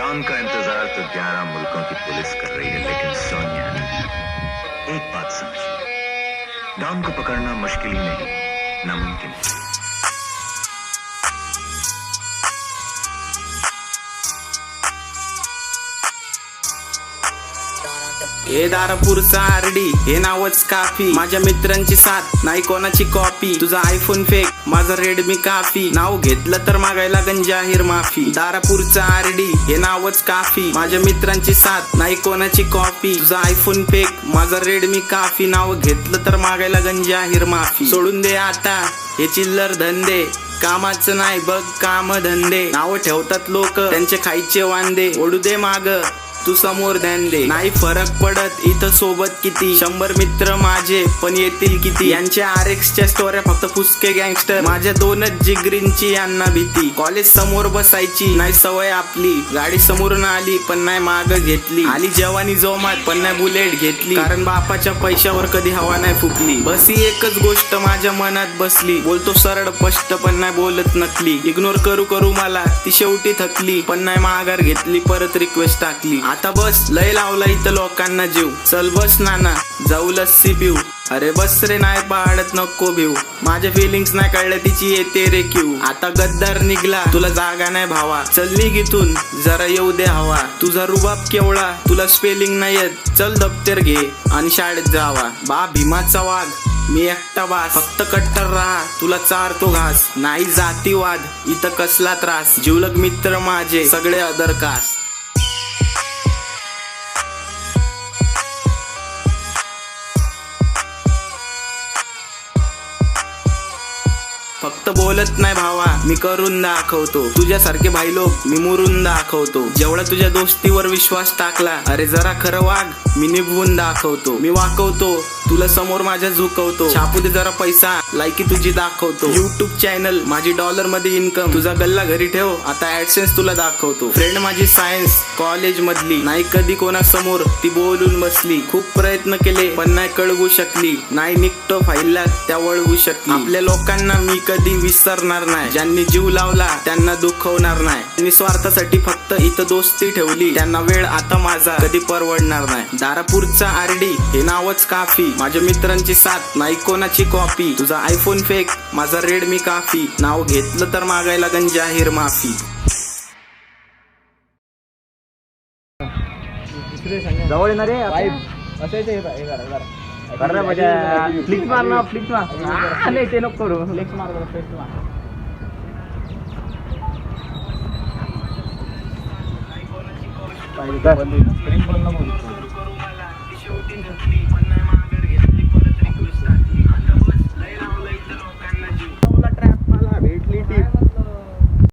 Don का इंतजार तो 11 मुल्कों की पुलिस कर रही है, लेकिन सोनिया एक बात समझिए, डॉन को पकड़ना मुश्किल ही नहीं, नामुमकिन है। हे दारापूरचा आरडी, हे नावच काफी. माझ्या मित्रांची साथ नाही कोणाची कॉपी. तुझा आयफोन फेक, माझा रेडमी काफी. नाव घेतलं तर मागायला जाहीर माफी. दारापूरचा आरडी, हे नावच काफी. माझ्या मित्रांची साथ नाही कोणाची कॉपी. तुझा आयफोन फेक, माझा रेडमी काफी. नाव घेतलं तर मागायला जाहीर माफी. सोडून दे आता हे चिल्लर धंदे, कामाचं नाही बघ काम धंदे. नाव ठेवतात लोक त्यांचे खायचे वांदे. ओढू दे माग तू समोर ध्यान दे. नाही फरक पडत इथं सोबत किती. 100 मित्र माझे पण येतील किती. यांच्या RX स्टोऱ्या फक्त फुसके गँगस्टर. माझ्या 2च जिगरींची यांना भीती. कॉलेज समोर बसायची नाही सवय आपली. गाडी समोरून आली पण नाही माग घेतली. आली जवानी जोमात पण नाही बुलेट घेतली. कारण बापाच्या पैशावर कधी हवा नाही फुकली. बस ही एकच गोष्ट माझ्या मनात बसली. बोलतो सरळ स्पष्ट पण नाही बोलत नकली. इग्नोर करू मला ती शेवटी थकली. पण नाही माघार घेतली, परत रिक्वेस्ट टाकली. आता बस लय लावला इथं लोकांना जीव. चल बस नाना जाऊ लस्सी पिऊ. अरे बस रे नाही पाडत नको भिऊ. माझ्या फिलिंग्स नाही कळल्या तिची येते रे क्यू. आता गद्दार निघला तुला जागा नाही भावा. चल निघ इथून जरा येऊ दे हवा. तुझा रुबाब केवढा तुला स्पेलिंग नाही येत. चल दप्तर घे आणि शाळेत जावा. बा भीमाचा वाघ मी एकटा बास. फक्त कट्टर राहा तुला चारतो घास. नाही जातीवाद इथं कसला त्रास. जीवलग मित्र माझे सगळे अदर कास्ट. फक्त बोलत नाही भावा मी करून दाखवतो. तुझ्यासारखे भाई लोक मी मुरून दाखवतो. जेवढा तुझ्या दोस्तीवर विश्वास टाकला, अरे जरा खरं वाग मी निभवून दाखवतो. मी वाकवतो तुला समोर माझ्या झुकवतो. छापू दे जरा पैसा लायकी तुझी दाखवतो. YouTube चॅनल माझी डॉलर मध्ये इन्कम. तुझा गल्ला घरी ठेव आता ऍडसेन्स तुला दाखवतो. फ्रेंड माझी सायन्स कॉलेज मधली. नाही कधी कोणासमोर ती बोलून बसली. खूप प्रयत्न केले पण नाही कळवू शकली. नाही निघतो फाईलला त्या वळवू शकली. आपल्या लोकांना मी कधी विसरणार नाही. ज्यांनी जीव लावला त्यांना दुखवणार नाही. त्यांनी स्वार्थासाठी फक्त इथं दोस्ती ठेवली. त्यांना वेळ आता माझा कधी परवडणार नाही. दारापूरचा आरडी हे नावच काफी. माझ्या मित्रांची साथ नाही कोणाची कॉपी. तुझा आयफोन फेक, माझा रेडमी काफी. नाव घेतलं तर मागायला जाहीर माफी. जवळ येणार रे फ्लिक्स मार ना. फ्लिक्स मार नाही ते नको करू. फ्लिक्स मार फ्लिक्स मार.